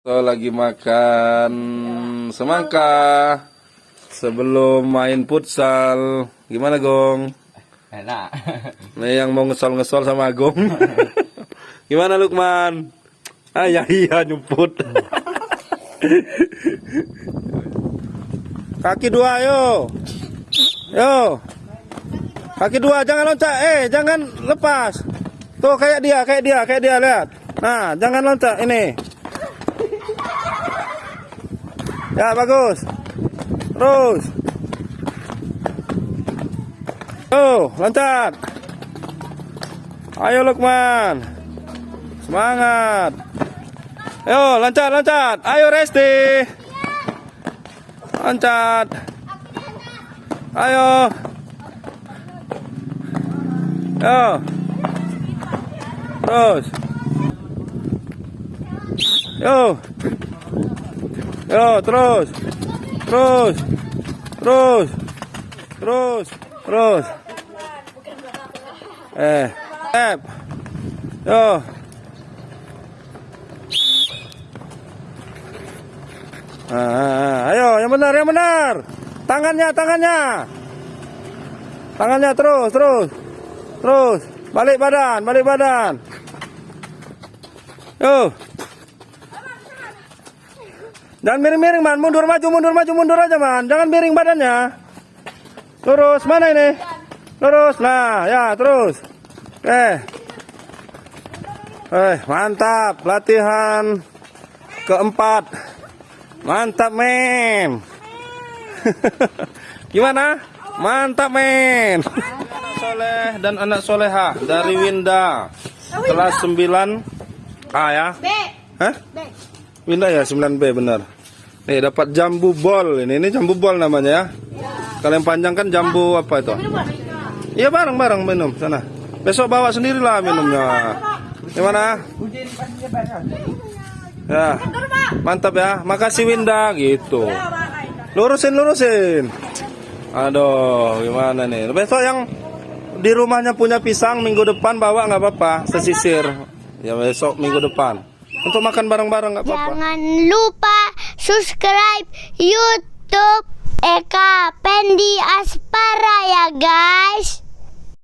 Lagi makan semangka sebelum main futsal. Gimana Gong? Enak. Nih yang mau ngesol-ngesol sama Gong. Gimana Lukman? Ah ya iya nyumput. Kaki dua yo. Yo. Kaki dua jangan loncat. Jangan lepas. Tuh kayak dia lihat. Nah, jangan loncat ini. Ya bagus. Terus. Tuh, loncat. Ayo Lukman. Semangat. Ayo loncat. Ayo Resti. Loncat. Ayo. Yo. Terus. Yo. Yo, terus. Yo. Ayo, yang benar. Tangannya. Tangannya terus. Balik badan. Yo. Jangan miring-miring man, mundur aja man. Jangan miring badannya. Lurus, mana ini? Lurus, nah ya terus. Mantap, latihan keempat. Mantap men. Gimana? Mantap men. Anak soleh dan anak soleha dari Winda. Kelas 9A ya? B. Hah? B. Winda ya 9B benar. Nih dapat jambu bol ini jambu bol namanya ya. Kalau yang panjang kan jambu apa itu? Iya bareng minum sana. Besok bawa sendirilah minumnya. Gimana? Ya. Mantap ya. Makasih Winda gitu. Lurusin. Aduh, gimana nih? Besok yang di rumahnya punya pisang minggu depan bawa nggak apa-apa, sesisir. Ya besok minggu depan. Untuk makan bareng-bareng nggak apa-apa. Jangan lupa subscribe YouTube Eka Pendi Aspara ya guys.